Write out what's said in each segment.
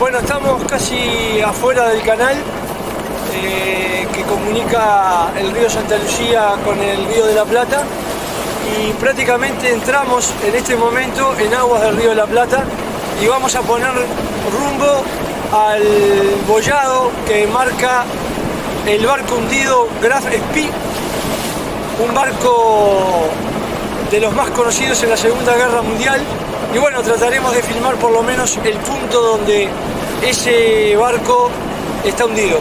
Bueno, estamos casi afuera del canal que comunica el río Santa Lucía con el río de la Plata y prácticamente entramos en este momento en aguas del río de la Plata y vamos a poner rumbo al boyado que marca el barco hundido Graf Spee, un barco de los más conocidos en la Segunda Guerra Mundial. Y bueno, trataremos de filmar por lo menos el punto donde ese barco está hundido.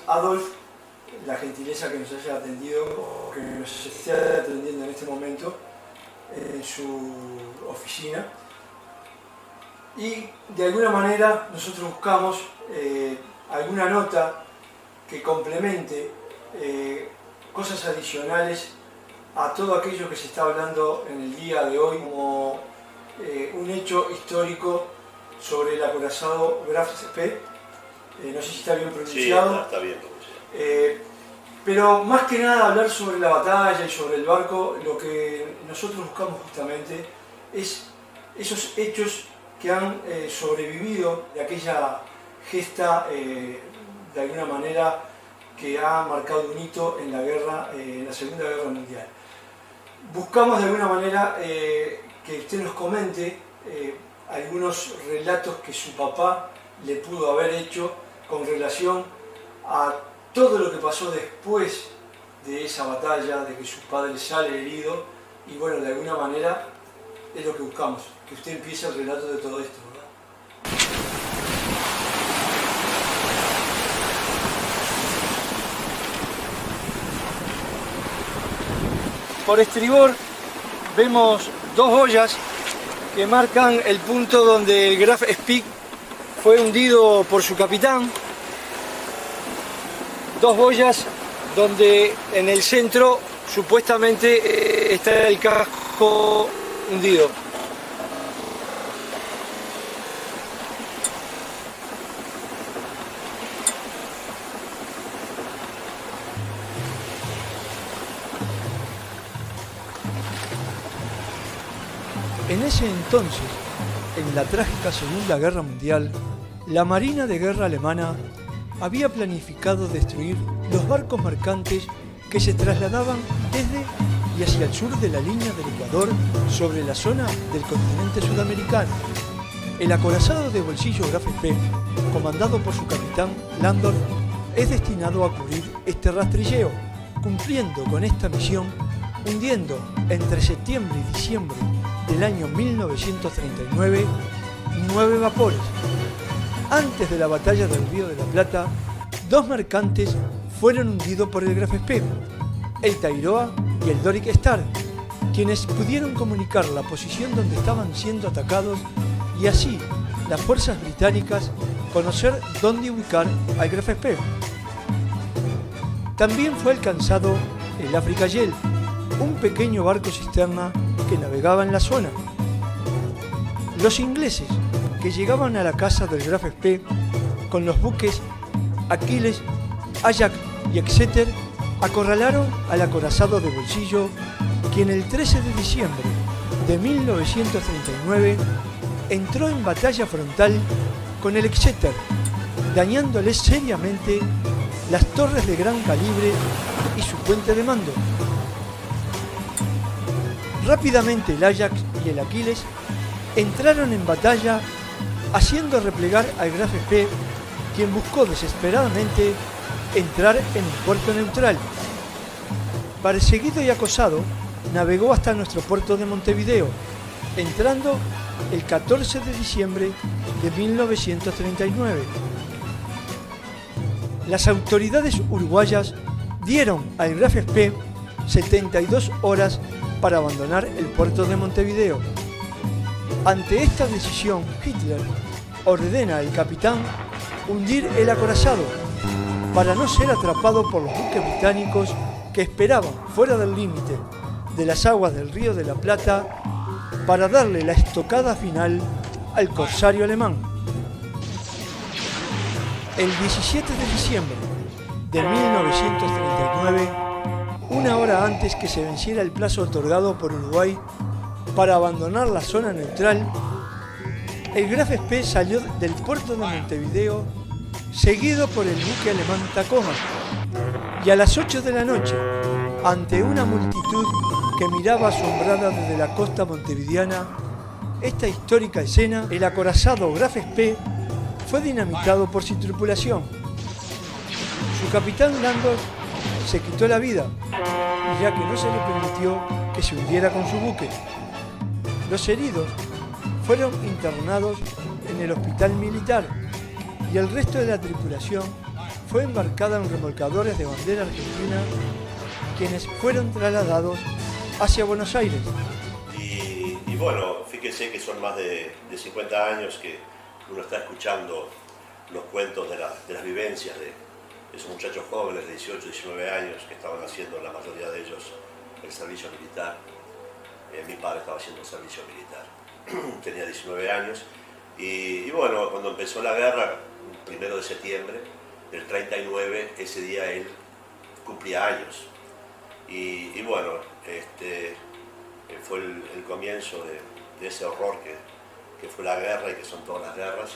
Adolf, la gentileza que nos haya atendido, o que nos esté atendiendo en este momento en su oficina. Y de alguna manera nosotros buscamos alguna nota que complemente cosas adicionales a todo aquello que se está hablando en el día de hoy como un hecho histórico sobre el acorazado Graf Spee. No sé si está bien pronunciado. Sí, está bien pronunciado. Pero más que nada hablar sobre la batalla y sobre el barco, lo que nosotros buscamos justamente es esos hechos que han sobrevivido de aquella gesta, de alguna manera, que ha marcado un hito en la guerra, en la Segunda Guerra Mundial. Buscamos de alguna manera que usted nos comente algunos relatos que su papá le pudo haber hecho con relación a todo lo que pasó después de esa batalla, de que su padre sale herido, y bueno, de alguna manera es lo que buscamos, que usted empiece el relato de todo esto, ¿verdad? Por estribor vemos dos boyas que marcan el punto donde el Graf Spee fue hundido por su capitán. Dos boyas donde en el centro supuestamente está el casco hundido. En ese entonces, en la trágica Segunda Guerra Mundial, la Marina de Guerra alemana había planificado destruir los barcos mercantes que se trasladaban desde y hacia el sur de la línea del Ecuador sobre la zona del continente sudamericano. El acorazado de bolsillo Graf Spee, comandado por su capitán Landorf, es destinado a cubrir este rastrilleo, cumpliendo con esta misión, hundiendo entre septiembre y diciembre del año 1939 9 vapores. Antes de la batalla del Río de la Plata, dos mercantes fueron hundidos por el Graf Spee, el Tairoa y el Doric Star, quienes pudieron comunicar la posición donde estaban siendo atacados y así las fuerzas británicas conocer dónde ubicar al Graf Spee. También fue alcanzado el Africa Yell, un pequeño barco cisterna que navegaba en la zona. Los ingleses, que llegaban a la casa del Graf Spee con los buques Achilles, Ajax y Exeter, acorralaron al acorazado de bolsillo, quien el 13 de diciembre de 1939 entró en batalla frontal con el Exeter, dañándole seriamente las torres de gran calibre y su puente de mando. Rápidamente el Ajax y el Achilles entraron en batalla, haciendo replegar al Graf Spee, quien buscó desesperadamente entrar en un puerto neutral. Perseguido y acosado, navegó hasta nuestro puerto de Montevideo, entrando el 14 de diciembre de 1939. Las autoridades uruguayas dieron al Graf Spee 72 horas para abandonar el puerto de Montevideo. Ante esta decisión, Hitler ordena al capitán hundir el acorazado, para no ser atrapado por los buques británicos que esperaban fuera del límite de las aguas del Río de la Plata para darle la estocada final al corsario alemán. El 17 de diciembre de 1939, una hora antes que se venciera el plazo otorgado por Uruguay para abandonar la zona neutral, el Graf Spee salió del puerto de Montevideo seguido por el buque alemán Tacoma, y a las 8 de la noche, ante una multitud que miraba asombrada desde la costa montevideana esta histórica escena, el acorazado Graf Spee fue dinamitado por su tripulación. Su capitán Landor se quitó la vida, ya que no se le permitió que se hundiera con su buque. Los heridos fueron internados en el hospital militar y el resto de la tripulación fue embarcada en remolcadores de bandera argentina, quienes fueron trasladados hacia Buenos Aires. Y bueno, fíjese que son más de 50 años que uno está escuchando los cuentos de las vivencias de esos muchachos jóvenes de 18, 19 años que estaban haciendo, la mayoría de ellos, el servicio militar. Mi padre estaba haciendo el servicio militar, tenía 19 años. Y bueno, cuando empezó la guerra, 1 de septiembre del 39, ese día él cumplía años. Y bueno, fue el comienzo de ese horror que fue la guerra y que son todas las guerras.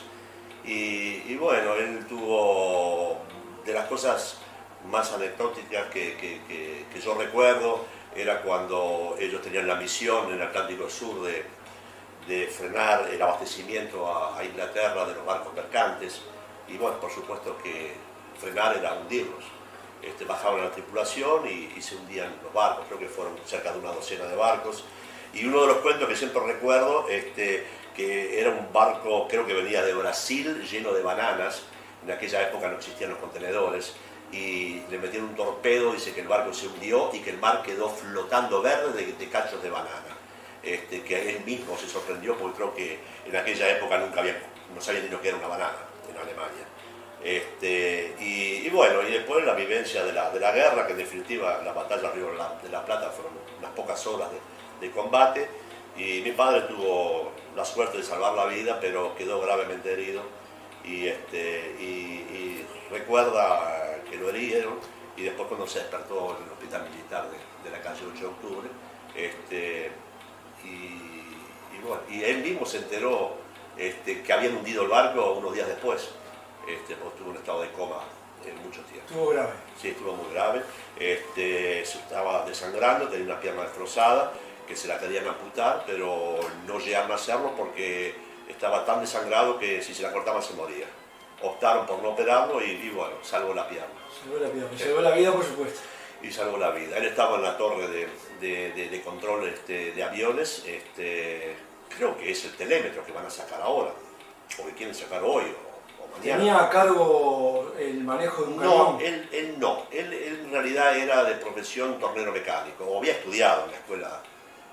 Y bueno, él tuvo, de las cosas más anecdóticas que yo recuerdo, era cuando ellos tenían la misión en el Atlántico Sur de frenar el abastecimiento a Inglaterra de los barcos mercantes. Y bueno, por supuesto que frenar era hundirlos. Bajaban la tripulación y se hundían los barcos, creo que fueron cerca de una docena de barcos. Y uno de los cuentos que siempre recuerdo, que era un barco, creo que venía de Brasil, lleno de bananas. En aquella época no existían los contenedores, y le metieron un torpedo, dice que el barco se hundió y que el mar quedó flotando verde de cachos de banana. Que él mismo se sorprendió porque creo que en aquella época no sabían ni lo que era una banana en Alemania. Y bueno, y después la vivencia de la guerra, que en definitiva la batalla Río de la Plata fueron unas pocas horas de combate, y mi padre tuvo la suerte de salvar la vida, pero quedó gravemente herido, y recuerda que lo herieron, y después cuando se despertó en el hospital militar de la calle 8 de octubre, bueno, y él mismo se enteró que habían hundido el barco unos días después, porque estuvo en un estado de coma mucho tiempo. ¿Estuvo grave? Sí, estuvo muy grave. Se estaba desangrando, tenía una pierna destrozada, que se la querían amputar, pero no llegaron a hacerlo porque estaba tan desangrado que si se la cortaban se moría. Optaron por no operarlo y bueno, salvó la pierna. Salvó la pierna, salvó la vida, por supuesto. Y salvó la vida. Él estaba en la torre de control de aviones, creo que es el telémetro que van a sacar ahora, o que quieren sacar hoy o mañana. ¿Tenía a cargo el manejo de un camión? No, él no. Él en realidad era de profesión tornero mecánico, o había estudiado en la escuela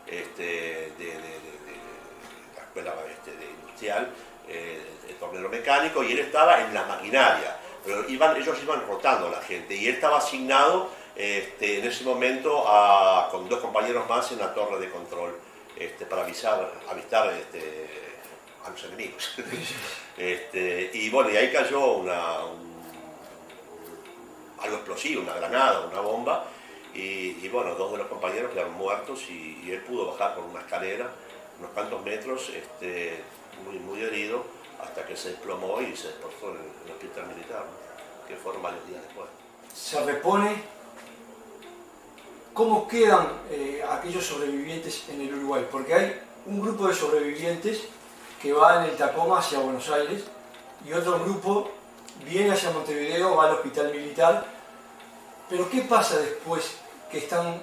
la escuela industrial, el tornero mecánico, y él estaba en la maquinaria, pero ellos iban rotando a la gente, y él estaba asignado en ese momento con 2 compañeros más en la torre de control, para avistar a los enemigos. Y bueno, y ahí cayó algo explosivo, una granada, una bomba, y bueno, 2 de los compañeros quedaron muertos, y él pudo bajar por una escalera unos cuantos metros, muy herido, hasta que se desplomó y se despertó en el hospital militar, ¿no? Que fueron varios días después. Se repone. ¿Cómo quedan aquellos sobrevivientes en el Uruguay? Porque hay un grupo de sobrevivientes que va en el Tacoma hacia Buenos Aires, y otro grupo viene hacia Montevideo, va al hospital militar. Pero ¿qué pasa después que están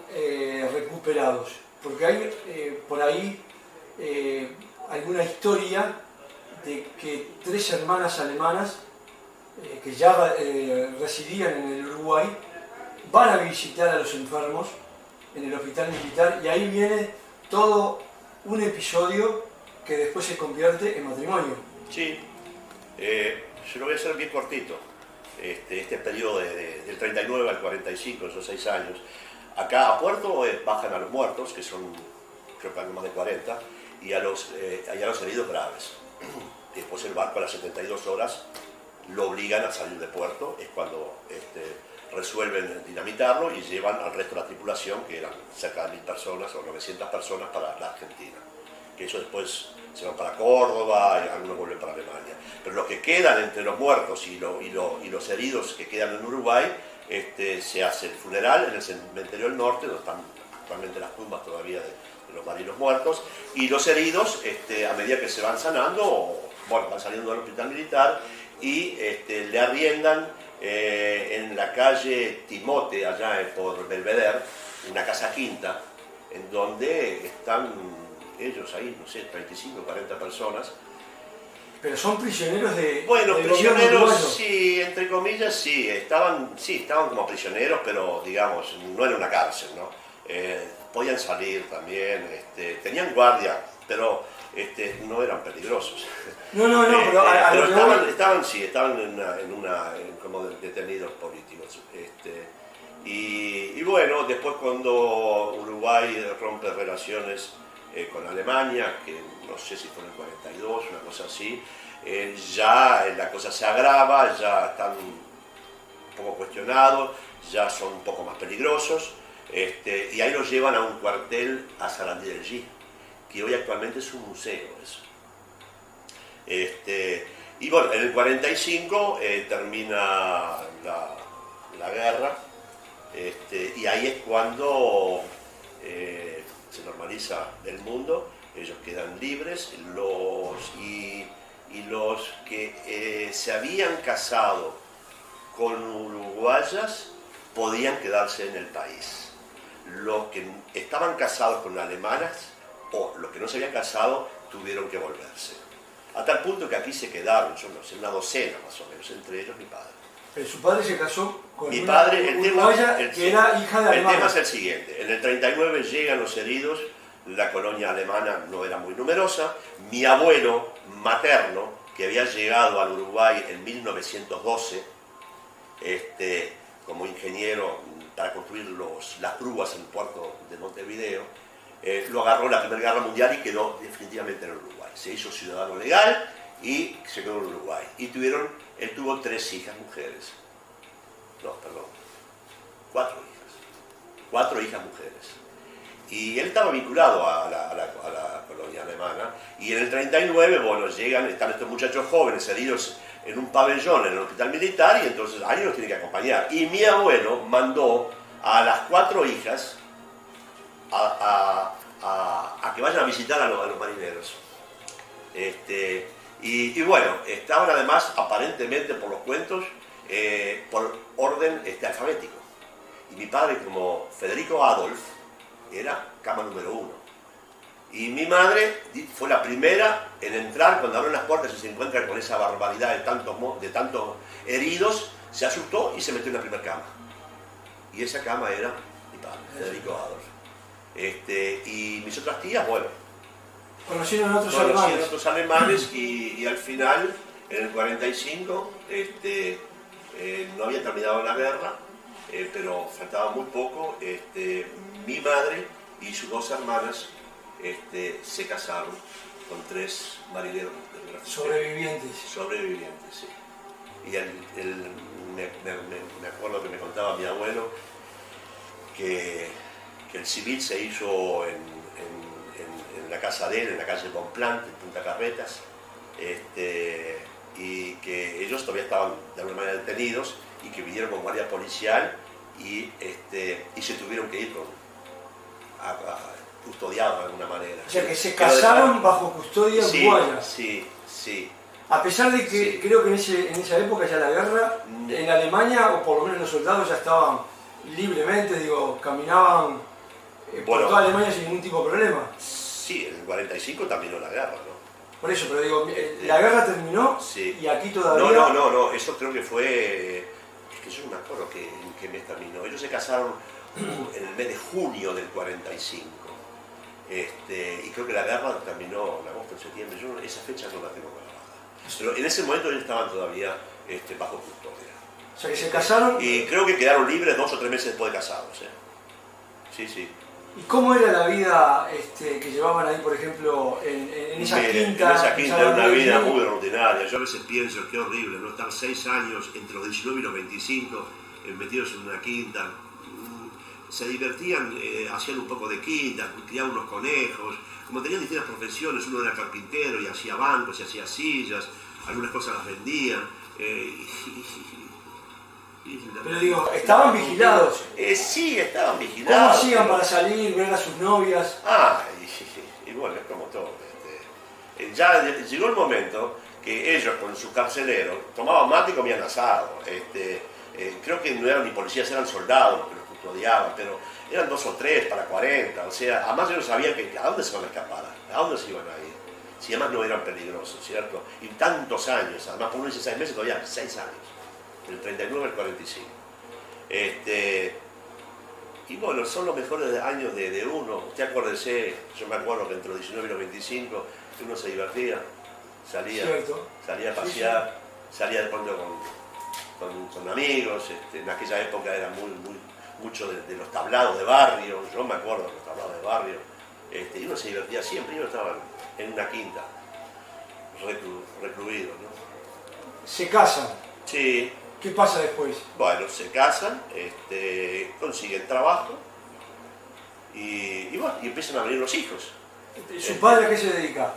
recuperados? Porque hay por ahí alguna historia de que 3 hermanas alemanas que ya residían en el Uruguay van a visitar a los enfermos en el hospital militar, y ahí viene todo un episodio que después se convierte en matrimonio. Sí, yo lo voy a hacer bien cortito. este periodo del 39 al 45, esos 6 años, acá a Puerto bajan a los muertos, que son creo que algo más de 40, y a los heridos graves. Después el barco a las 72 horas lo obligan a salir de Puerto, es cuando resuelven dinamitarlo y llevan al resto de la tripulación, que eran cerca de 1000 personas o 900 personas, para la Argentina. Que eso después se van para Córdoba y algunos vuelven para Alemania. Pero los que quedan entre los muertos y los heridos que quedan en Uruguay, se hace el funeral en el cementerio del norte, donde están actualmente las tumbas todavía de los marinos muertos, y los heridos, a medida que se van sanando, bueno, van saliendo del hospital militar y le arriendan en la calle Timote, allá por Belvedere, una casa quinta, en donde están ellos ahí, no sé, 35, 40 personas. Pero son prisioneros de... Bueno, del prisioneros, sí, entre comillas, sí, estaban como prisioneros, pero digamos, no era una cárcel, ¿no? Podían salir también, tenían guardia, pero no eran peligrosos. No, pero estaban como detenidos políticos. Y bueno, después cuando Uruguay rompe relaciones con Alemania, que no sé si fue en el 42, una cosa así, ya la cosa se agrava, ya están un poco cuestionados, ya son un poco más peligrosos, y ahí los llevan a un cuartel a Sarandí del G, que hoy actualmente es un museo eso. Y bueno, en el 45 termina la guerra, y ahí es cuando se normaliza el mundo, ellos quedan libres, y los que se habían casado con uruguayas podían quedarse en el país. Los que estaban casados con alemanas o los que no se habían casado tuvieron que volverse. A tal punto que aquí se quedaron, yo no sé, una docena más o menos, entre ellos mi padre. Pero su padre se casó con mi una padre, uruguaya que era hija de alemana. El tema es el siguiente, en el 39 llegan los heridos, la colonia alemana no era muy numerosa, mi abuelo materno, que había llegado al Uruguay en 1912, como ingeniero para construir las grúas en el puerto de Montevideo, lo agarró en la Primera Guerra Mundial y quedó definitivamente en el Uruguay. Se hizo ciudadano legal y se quedó en Uruguay. Y él tuvo 3 hijas mujeres. No, perdón. 4 hijas. 4 hijas mujeres. Y él estaba vinculado a la colonia alemana. Y en el 39, bueno, están estos muchachos jóvenes heridos en un pabellón en el hospital militar, y entonces alguien los tiene que acompañar. Y mi abuelo mandó a las 4 hijas a que vayan a visitar a los marineros. Y bueno, estaban además, aparentemente por los cuentos, por orden alfabético. Y mi padre, como Federico Adolf, era cama número 1. Y mi madre fue la primera en entrar cuando abren las puertas y se encuentra con esa barbaridad de tantos heridos, se asustó y se metió en la primera cama. Y esa cama era mi padre, Federico Adolf. Y mis otras tías, bueno, conocieron otros alemanes y al final, en el 45, no había terminado la guerra, pero faltaba muy poco. Mi madre y sus 2 hermanas se casaron con 3 marineros sobrevivientes. Sobrevivientes, sí. Y me acuerdo que me contaba mi abuelo que el civil se hizo en la casa de él, en la calle Bonpland, en Punta Carretas, y que ellos todavía estaban de alguna manera detenidos y que vinieron con guardia policial y se tuvieron que ir custodiados de alguna manera. O sea, que se casaron bajo custodia uruguaya. Sí. A pesar de que sí. Creo que en esa época ya la guerra, en Alemania, o por lo menos los soldados ya estaban libremente, caminaban por toda Alemania sin ningún tipo de problema. Sí, en el 45 terminó la guerra, ¿no? Por eso, pero la guerra terminó, sí. Y aquí todavía... No, eso creo que fue... Es que yo no me acuerdo en qué mes terminó. Ellos se casaron en el mes de junio del 45. Y creo que la guerra terminó en agosto, en septiembre. Yo esa fecha no la tengo grabada. Pero en ese momento ellos estaban todavía bajo custodia. O sea, que se casaron. Y creo que quedaron libres 2 o 3 meses después de casados. Sí, sí. ¿Y cómo era la vida que llevaban ahí, por ejemplo, en esa quinta? En esa quinta era una vida muy rutinaria. Yo a veces pienso, qué horrible, ¿no? Estar 6 años entre los 19 y los 25 metidos en una quinta. Se divertían, hacían un poco de quinta, criaban unos conejos. Como tenían distintas profesiones, uno era carpintero y hacía bancos y hacía sillas, algunas cosas las vendían. Pero digo, ¿estaban vigilados? Sí, estaban vigilados. ¿Cómo hacían para salir, ver a sus novias? Y bueno, es como todo. Ya llegó el momento que ellos con su carcelero tomaban mate y comían asado. Creo que no eran ni policías, eran soldados que los custodiaban, pero eran 2 o 3 para 40. O sea, además ellos sabían que a dónde se iban a escapar, a dónde se iban a ir. Si además no eran peligrosos, ¿cierto? Y tantos años, además por uno dice 6 meses, todavía 6 años. Del 39 al 45. Y bueno, son los mejores años de uno. Usted acuérdese, yo me acuerdo que entre los 19 y los 25 uno se divertía, salía a pasear, salía de pronto con amigos. En aquella época era mucho de los tablados de barrio, yo me acuerdo de los tablados de barrio. Y uno se divertía siempre, y uno estaba en una quinta, recluido, ¿no? ¿Se casan? Sí. ¿Qué pasa después? Bueno, se casan, consiguen trabajo y empiezan a venir los hijos. ¿Su padre a qué se dedica?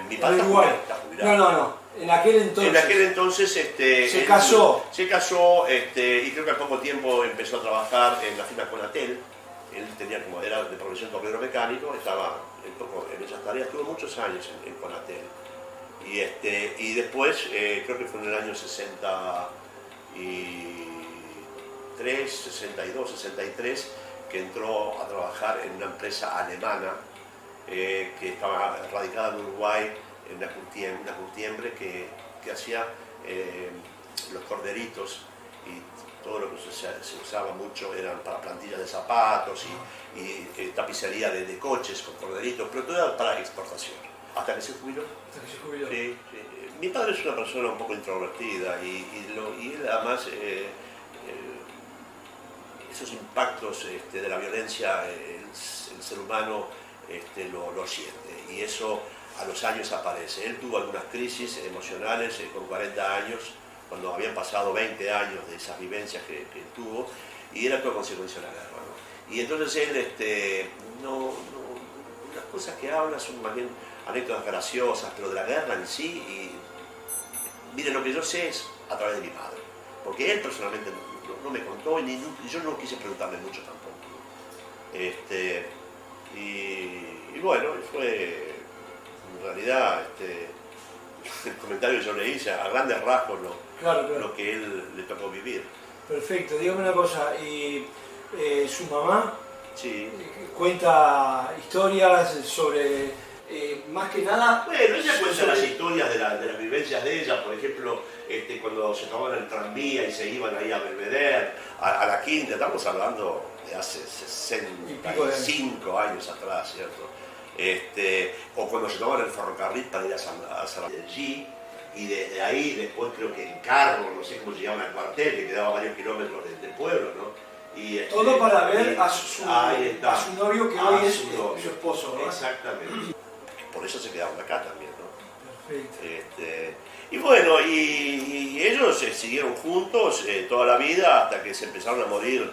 Mi padre está jubilado. No. En aquel entonces. En aquel entonces se casó. Se casó y creo que al poco tiempo empezó a trabajar en la firma Conatel. Él era de profesión tornero mecánico, estaba en esas tareas, tuvo muchos años en Conatel. Y después, creo que fue en el año 62, 63, que entró a trabajar en una empresa alemana que estaba radicada en Uruguay, en una curtiembre que hacía los corderitos, y todo lo que se usaba mucho eran para plantillas de zapatos y tapicería de coches con corderitos, pero todo era para exportación, hasta que se jubiló. Sí. Mi padre es una persona un poco introvertida y él además esos impactos de la violencia el ser humano lo siente, y eso a los años aparece. Él tuvo algunas crisis emocionales con 40 años, cuando habían pasado 20 años de esas vivencias que tuvo, y era todo consecuencia de la guerra, ¿no? Y entonces él, las cosas que habla son más bien anécdotas graciosas, pero de la guerra en sí, y miren, lo que yo sé es a través de mi padre, porque él personalmente no me contó, y yo no quise preguntarle mucho tampoco. Y bueno, fue en realidad el comentario que yo le hice, a grandes rasgos lo que él le tocó vivir. Perfecto, dígame una cosa, y su mamá sí. Cuenta historias sobre, más que nada... Bueno, ella cuenta las historias de las vivencias de ella, por ejemplo, cuando se tomaban el tranvía y se iban ahí a Belvedere, a la quinta, estamos hablando de hace 65 años atrás, ¿cierto? O cuando se tomaban el ferrocarril para ir a Sarandí, y de ahí después creo que en carro, no sé cómo llegaban al cuartel, que quedaba varios kilómetros del pueblo, ¿no? Todo para ver a su novio, que hoy es su esposo, ¿verdad? Exactamente. Por eso se quedaron acá también, ¿no? Perfecto. Y bueno, y ellos siguieron juntos toda la vida hasta que se empezaron a morir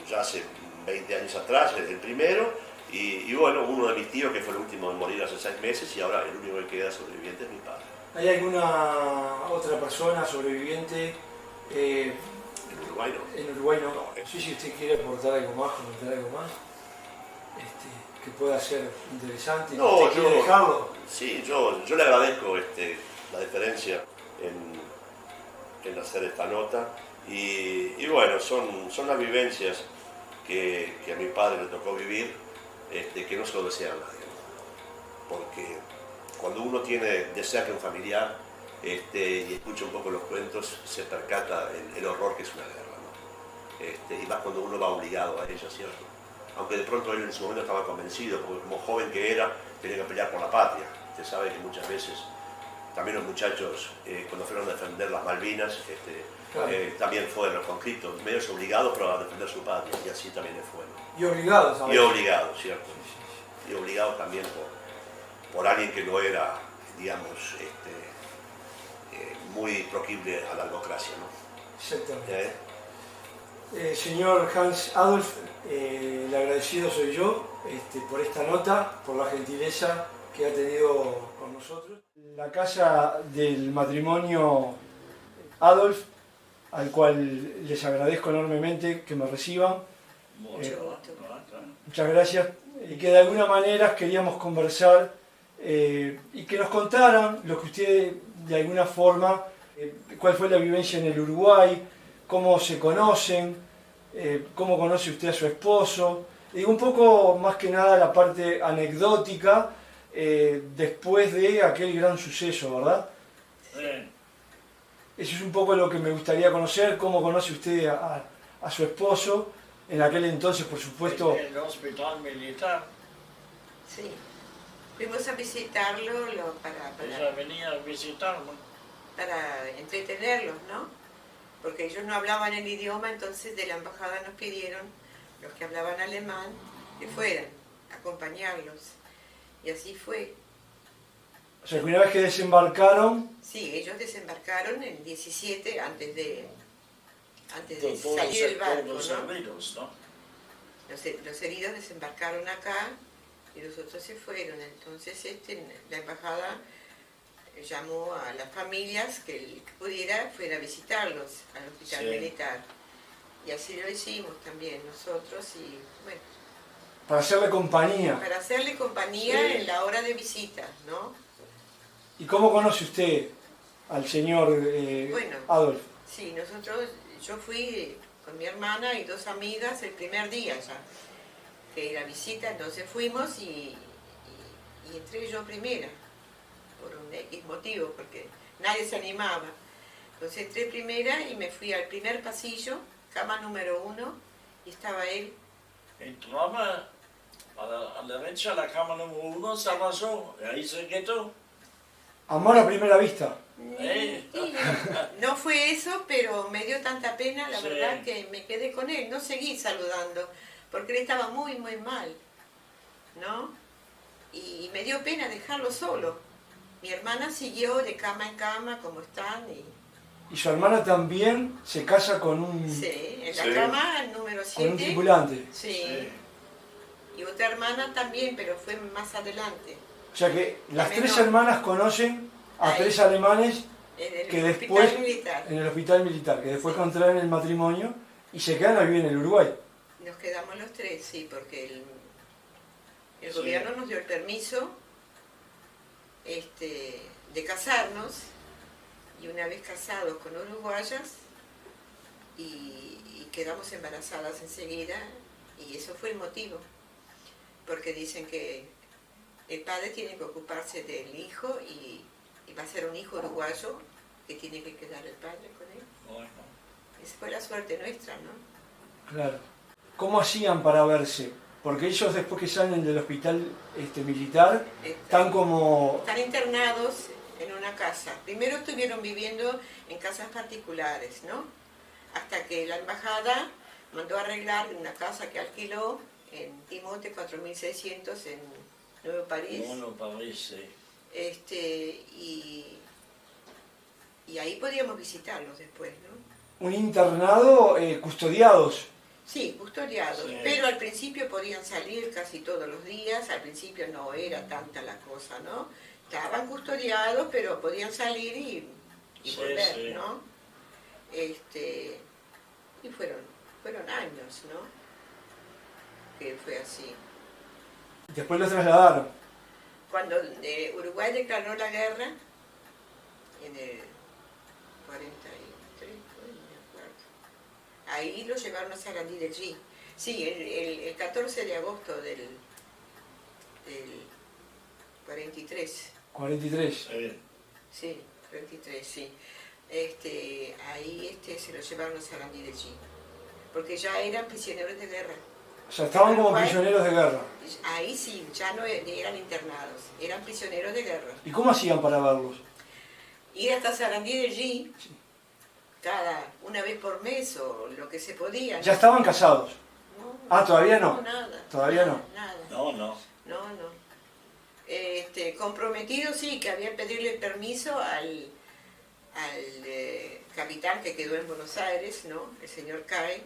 ya hace 20 años atrás, el primero, y bueno, uno de mis tíos que fue el último en morir hace 6 meses, y ahora el único que queda sobreviviente es mi padre. ¿Hay alguna otra persona sobreviviente? En Uruguay no. En Uruguay no. Si usted quiere aportar algo más, comentar algo más, que pueda ser interesante, no, ¿usted quiere dejarlo? Sí, yo le agradezco la deferencia en hacer esta nota, y bueno, son las vivencias que a mi padre le tocó vivir, que no se lo desea a nadie, porque cuando uno desea que un familiar y escucha un poco los cuentos, se percata el horror que es una guerra, ¿no? Y más cuando uno va obligado a ella, ¿cierto? Aunque de pronto él en su momento estaba convencido, porque como joven que era, tenía que pelear por la patria. Usted sabe que muchas veces también los muchachos cuando fueron a defender las Malvinas, Claro. también fueron conscriptos, medios obligados pero a defender su patria, y así también fueron. Y obligados a Y obligados, ¿cierto? Y obligados también por alguien que no era, digamos, muy proclive a la democracia, ¿no? Exactamente. Señor Hans Adolf, el agradecido soy yo por esta nota, por la gentileza que ha tenido con nosotros. La casa del matrimonio Adolf, al cual les agradezco enormemente que me reciban. Muchas gracias. Y que de alguna manera queríamos conversar y que nos contaran lo que ustedes de alguna forma, cuál fue la vivencia en el Uruguay, cómo se conocen, cómo conoce usted a su esposo, y un poco más que nada la parte anecdótica después de aquel gran suceso, ¿verdad? Sí. Eso es un poco lo que me gustaría conocer, cómo conoce usted a su esposo, en aquel entonces, por supuesto. En el hospital militar. Sí, fuimos a visitarlo Ella venía a visitarme. para entretenerlos, ¿no? Porque ellos no hablaban el idioma, entonces de la embajada nos pidieron, los que hablaban alemán, que fueran a acompañarlos. Y así fue. O sea, que una vez que desembarcaron, Sí, ellos desembarcaron en 17 antes de Todos salir del barco, los ¿no? heridos, ¿no? Los heridos desembarcaron acá y los otros se fueron. Entonces la embajada llamó a las familias que el que pudiera fuera a visitarlos al hospital Sí. militar. Y así lo hicimos también nosotros y bueno, para hacerle compañía. para hacerle compañía Sí. en la hora de visita, ¿no? ¿Y cómo conoce usted al señor Bueno. Adolf? Sí, yo fui con mi hermana y dos amigas el primer día ya, que era visita, entonces fuimos y entré yo primera, por un X motivo, porque nadie se animaba. Entonces entré primera y me fui al primer pasillo, cama número 1, y estaba él. Entraba a la derecha, la cama número 1, estaba yo, y ahí se quedó. Amor a primera vista. ¿Eh? Sí, no fue eso, pero me dio tanta pena, la Sí. verdad, que me quedé con él. No seguí saludando, porque él estaba muy, muy mal, ¿no? Y me dio pena dejarlo solo. Mi hermana siguió de cama en cama, como están, Y su hermana también se casa con un, sí, en la Sí. cama número con un 7. tripulante. Sí. Y otra hermana también, pero fue más adelante, O sea que las La tres menor. hermanas conocen a Ahí. 3 alemanes en el que hospital después, militar. en el hospital militar, que después Sí. contraen el matrimonio y se quedan a vivir en el Uruguay. Nos quedamos los tres, sí, porque el Sí. gobierno nos dio el permiso de casarnos, y una vez casados con uruguayas, y quedamos embarazadas enseguida, y eso fue el motivo, porque dicen que el padre tiene que ocuparse del hijo y va a ser un hijo uruguayo que tiene que quedar el padre con él. Bueno, Esa fue la suerte nuestra, ¿no? Claro. ¿Cómo hacían para verse? Porque ellos después que salen del hospital militar, están como... Están internados en una casa. Primero estuvieron viviendo en casas particulares, ¿no? Hasta que la embajada mandó a arreglar una casa que alquiló en Timote 4600 en Nuevo París. bueno, parece. Y ahí podíamos visitarlos después, ¿no? un internado custodiados. Sí, custodiados, Sí. pero al principio podían salir casi todos los días, al principio no era tanta la cosa, ¿no? Estaban custodiados, pero podían salir y Sí, volver, sí. ¿no? Y fueron años, ¿no? Que fue así. Después los trasladaron. Cuando Uruguay declaró la guerra, en el 43, no me acuerdo, ahí lo llevaron a Sarandí de G. Sí, el 14 de agosto del 43. 43. Sí. Sí, 43, sí. Ahí se lo llevaron a Sarandí de G. Porque ya eran prisioneros de guerra. O sea, estaban como Uruguay. prisioneros de guerra. Ahí sí, ya no eran internados, eran prisioneros de guerra. ¿Y cómo hacían para verlos? ir hasta Sarandí de allí, una vez por mes o lo que se podía. ¿Ya estaban casados? No, Todavía no. Nada. Todavía no. Nada. No. No. Comprometido sí, que había que pedirle permiso al capitán que quedó en Buenos Aires, ¿no? El señor Cay.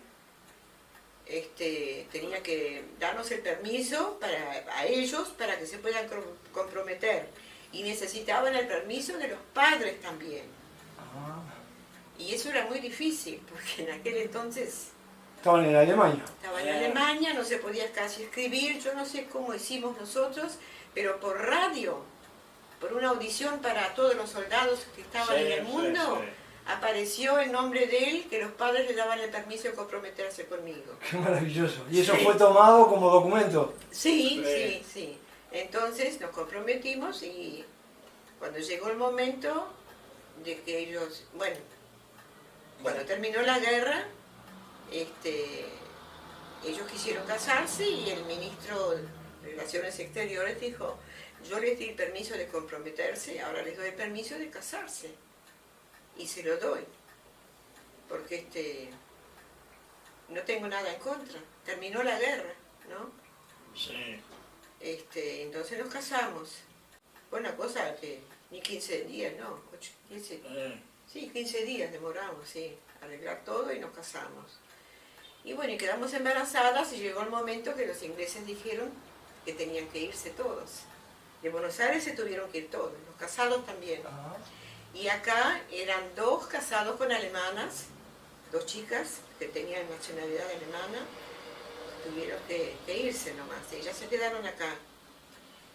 Tenía que darnos el permiso a ellos para que se puedan comprometer. Y necesitaban el permiso de los padres también. Ah. Y eso era muy difícil, porque en aquel entonces Estaban en Alemania. estaba en Alemania, no se podía casi escribir, yo no sé cómo hicimos nosotros, pero por radio, por una audición para todos los soldados que estaban en el mundo, apareció el nombre de él, que los padres le daban el permiso de comprometerse conmigo. Qué maravilloso. ¿Y eso fue tomado como documento? Sí. Entonces nos comprometimos y cuando llegó el momento de que ellos, cuando terminó la guerra, ellos quisieron casarse y el ministro de Relaciones Exteriores dijo, yo les di el permiso de comprometerse, ahora les doy el permiso de casarse. Y se lo doy, porque no tengo nada en contra. Terminó la guerra, ¿no? Sí. Entonces nos casamos. Fue una cosa que ni 15 días, no, 15 días demoramos, sí, arreglar todo y nos casamos. Y bueno, y quedamos embarazadas y llegó el momento que los ingleses dijeron que tenían que irse todos. De Buenos Aires se tuvieron que ir todos, los casados también. Y acá eran 2 casados con alemanas, 2 chicas que tenían nacionalidad alemana, tuvieron que irse nomás, ellas se quedaron acá.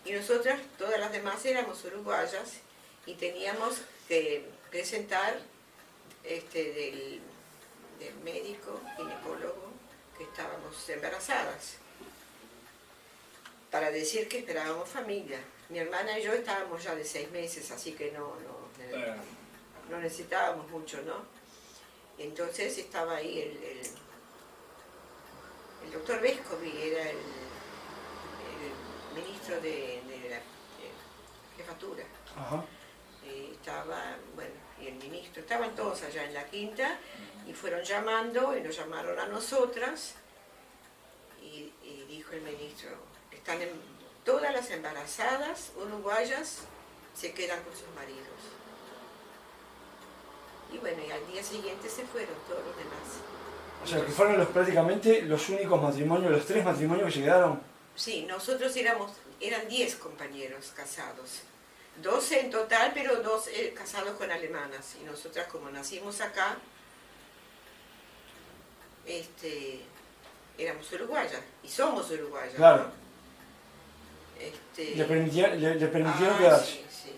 Y nosotras, todas las demás, éramos uruguayas y teníamos que presentar del médico, ginecólogo, que estábamos embarazadas, para decir que esperábamos familia. Mi hermana y yo estábamos ya de 6 meses, así que no necesitábamos mucho, ¿no? Entonces estaba ahí el doctor Vescovi, era el ministro de la jefatura. Ajá. Estaba, y el ministro, estaban todos allá en la quinta y fueron llamando y nos llamaron a nosotras y dijo el ministro, todas las embarazadas uruguayas se quedan con sus maridos. Y y al día siguiente se fueron todos los demás. O sea, que fueron prácticamente los únicos matrimonios, los 3 matrimonios que se quedaron. Sí, nosotros eran 10 compañeros casados. 12 en total, pero 2 casados con alemanas. Y nosotras, como nacimos acá, éramos uruguayas. Y somos uruguayas. Claro. ¿No? Le permitieron quedarse. Sí.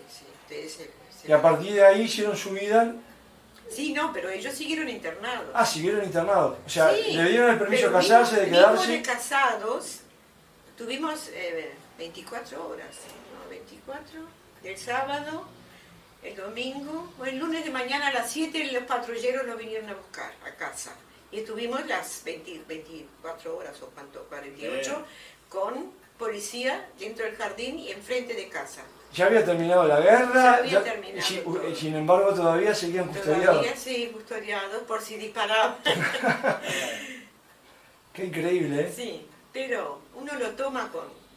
Y a partir de ahí hicieron su vida. Sí, no, pero ellos siguieron internados. Ah, siguieron internados. O sea, sí, le dieron el permiso de casarse, de quedarse. De casados, tuvimos 24 horas, ¿no? 24, el sábado, el domingo, el lunes de mañana a las 7 los patrulleros nos vinieron a buscar a casa. Y estuvimos las 24 horas o cuánto, 48, con policía dentro del jardín y enfrente de casa. Ya había terminado la guerra, ya había terminado sin embargo todavía seguían custodiados. Todavía sí, custodiados por si disparaban. Qué increíble, ¿eh? Sí, pero uno lo toma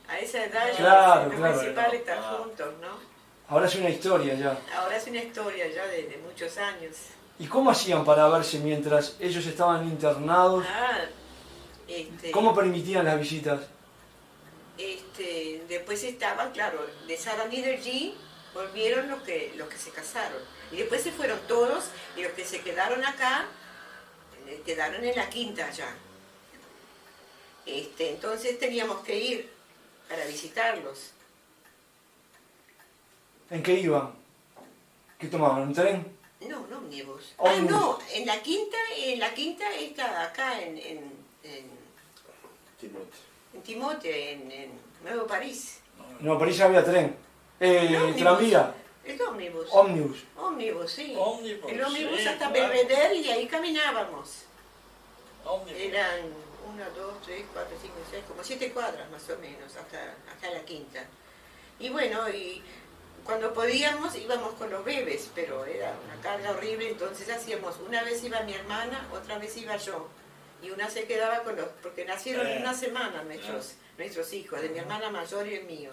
a esa edad, claro, lo claro. principal es estar juntos, ¿no? Ahora es una historia ya. Ahora es una historia ya de muchos años. ¿Y cómo hacían para verse mientras ellos estaban internados? ¿Cómo permitían las visitas? Después estaban, claro, de Sarandí de allí volvieron los que se casaron. Y después se fueron todos y los que se quedaron acá, quedaron en la quinta ya. Entonces teníamos que ir para visitarlos. ¿En qué iban? ¿Qué tomaban? ¿Un tren? No, un ómnibus. Ómnibus. No, en la quinta está acá en Timote, en Nuevo París. No, París había tren. Tranvía. El ómnibus. Ómnibus. Ómnibus, sí. Ómnibus, el ómnibus sí, hasta claro. Belvedere y de ahí caminábamos. Ómnibus. Eran 1, 2, 3, 4, 5, 6, como 7 cuadras más o menos, hasta la quinta. Y bueno, y cuando podíamos íbamos con los bebés, pero era una carga horrible, entonces hacíamos, una vez iba mi hermana, otra vez iba yo, y una se quedaba con los, porque nacieron en una semana nuestros hijos, de mi hermana mayor y el mío.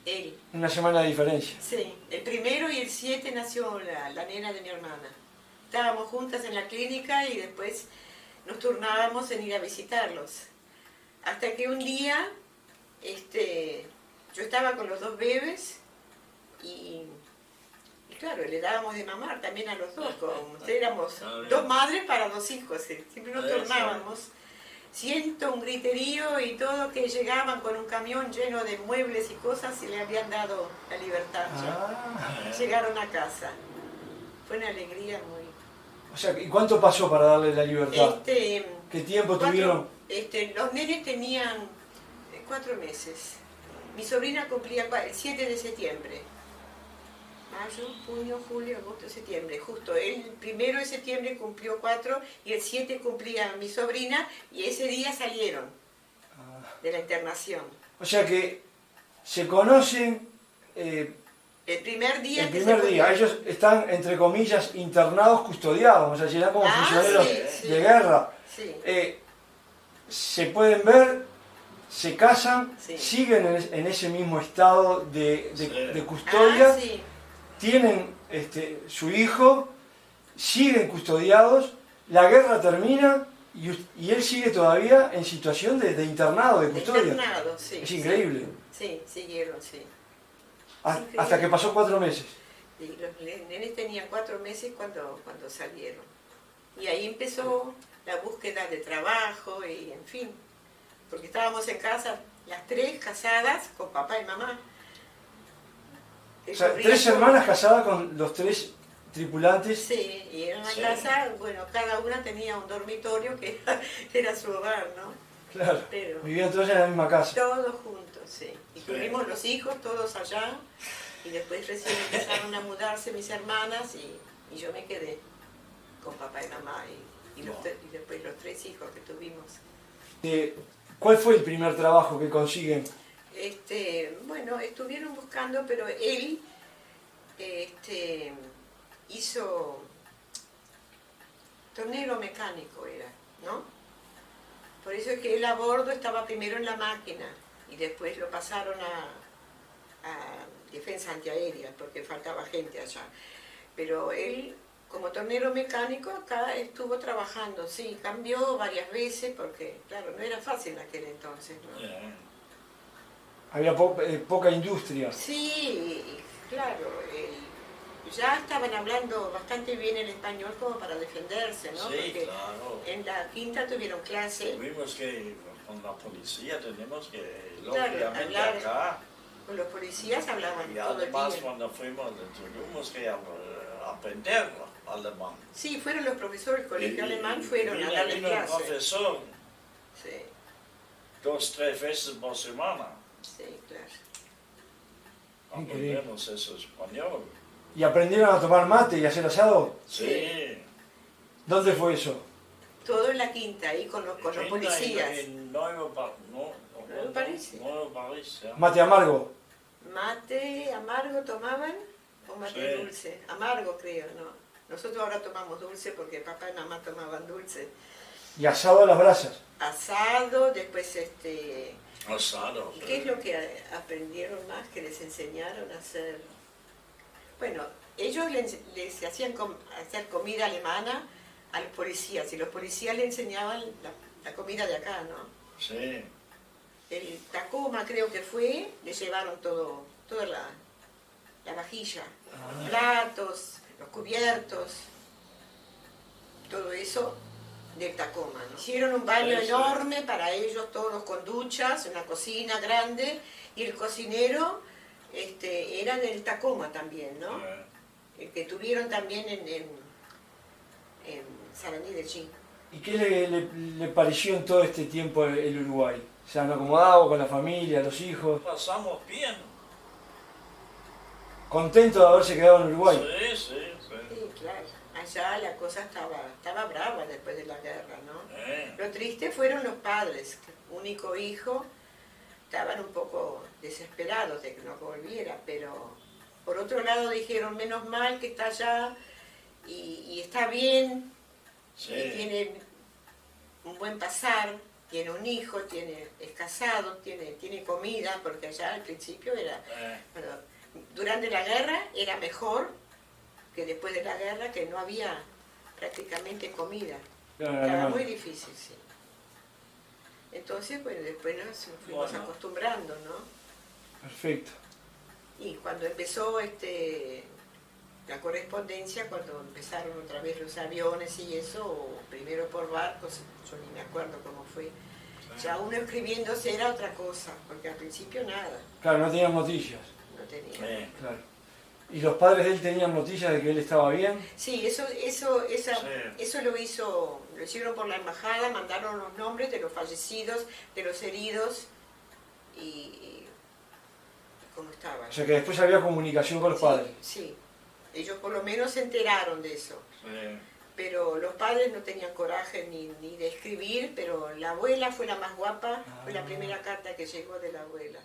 Él. Una semana de diferencia. Sí, el primero y el 7 nació la nena de mi hermana. Estábamos juntas en la clínica y después nos turnábamos en ir a visitarlos. Hasta que un día, yo estaba con los dos bebés y claro, le dábamos de mamar también a los dos. Éramos dos madres para dos hijos, siempre nos turnábamos. Siento un griterío y todo, que llegaban con un camión lleno de muebles y cosas y le habían dado la libertad. Llegaron a casa. Fue una alegría muy... O sea, ¿y cuánto pasó para darle la libertad? ¿Qué tiempo tuvieron? Los nenes tenían 4 meses. Mi sobrina cumplía el 7 de septiembre. Mayo, junio, julio, agosto, septiembre. Justo el 1 de septiembre cumplió 4 y el 7 cumplía mi sobrina y ese día salieron de la internación. O sea que se conocen... el primer día. Ellos están, entre comillas, internados, custodiados, o sea, serán como funcionarios de guerra. Sí. Se pueden ver, se casan, siguen en ese mismo estado de custodia, tienen su hijo, siguen custodiados, la guerra termina y él sigue todavía en situación de internado, de custodia. Internado, sí. Es increíble. Sí, siguieron, sí. Hasta que pasó 4 meses. Y los nenes tenían 4 meses cuando salieron. Y ahí empezó la búsqueda de trabajo y en fin. Porque estábamos en casa, las 3 casadas, con papá y mamá. O sea, 3 hermanas casadas con los 3 tripulantes. Sí, y era una casa, bueno, cada una tenía un dormitorio que era su hogar, ¿no? Claro, pero vivían todos en la misma casa. Todos juntos, sí. Y tuvimos los hijos todos allá, y después recién empezaron a mudarse mis hermanas, y yo me quedé con papá y mamá, y después los 3 hijos que tuvimos. ¿Cuál fue el primer trabajo que consiguen? Bueno, estuvieron buscando, pero él hizo tornero mecánico, era, ¿no? Por eso es que él a bordo estaba primero en la máquina y después lo pasaron a defensa antiaérea porque faltaba gente allá. Pero él, como tornero mecánico, acá estuvo trabajando, sí, cambió varias veces porque, claro, no era fácil en aquel entonces, ¿no? Había poca industria. Sí, claro. Ya estaban hablando bastante bien el español como para defenderse, ¿no? Sí, porque claro. en la quinta tuvieron clase. Tuvimos que, con la policía, tenemos que, Claro, lógicamente hablar. acá. Con los policías hablaban Y todo el además, día. cuando fuimos, tuvimos que aprender alemán. Sí, fueron los profesores del colegio alemán, fueron a darle vino el clase. profesor Sí, 2, 3 veces por semana. sí, claro. Increíble. Aprendemos eso español. ¿Y aprendieron a tomar mate y hacer asado? Sí. ¿Dónde fue eso? Todo en la quinta, ahí con los policías. En Nuevo París, ¿ya? ¿Mate amargo? ¿Mate amargo tomaban o mate Sí. dulce? Amargo creo, ¿no? Nosotros ahora tomamos dulce porque papá y mamá tomaban dulce. ¿Y asado a las brasas? Asado, después Asado. ¿Y qué es lo que aprendieron más, que les enseñaron a hacer? Bueno, ellos les hacían hacer comida alemana a los policías y los policías le enseñaban la comida de acá, ¿no? Sí. El Tacoma creo que fue, le llevaron toda la vajilla, los platos, los cubiertos, todo eso del Tacoma, ¿no? Hicieron un baño enorme para ellos, todos con duchas, una cocina grande, y el cocinero era del Tacoma también, ¿no? El que tuvieron también en Sarandí de Chin. ¿Y qué le pareció en todo este tiempo el Uruguay? ¿Se han acomodado con la familia, los hijos? Pasamos bien. ¿Contento de haberse quedado en Uruguay? Sí. Sí, claro. Allá la cosa estaba brava después de la guerra, ¿no? Lo triste fueron los padres, único hijo, estaban un poco desesperados de que no volviera, pero Por otro lado dijeron, menos mal que está allá y está bien, Sí. y tiene un buen pasar, tiene un hijo, es casado, tiene comida, porque allá al principio era, bueno, durante la guerra era mejor que después de la guerra, que no había prácticamente comida. Claro, Estaba no. muy difícil, sí. Entonces, bueno, después nos fuimos Bueno. acostumbrando, ¿no? Perfecto. Y cuando empezó la correspondencia, cuando empezaron otra vez los aviones y eso, primero por barcos, yo ni me acuerdo cómo fue, ya uno escribiéndose era otra cosa, porque al principio nada, Claro, no tenían noticias. no tenía. Claro. ¿Y los padres de él tenían noticias de que él estaba bien? Sí, eso lo hicieron por la embajada, mandaron los nombres de los fallecidos, de los heridos y cómo estaban. O sea que después había comunicación con los Sí, padres. sí, ellos por lo menos se enteraron de eso. Sí. Pero los padres no tenían coraje ni de escribir, pero la abuela fue la más guapa, fue la primera carta que llegó de la abuela.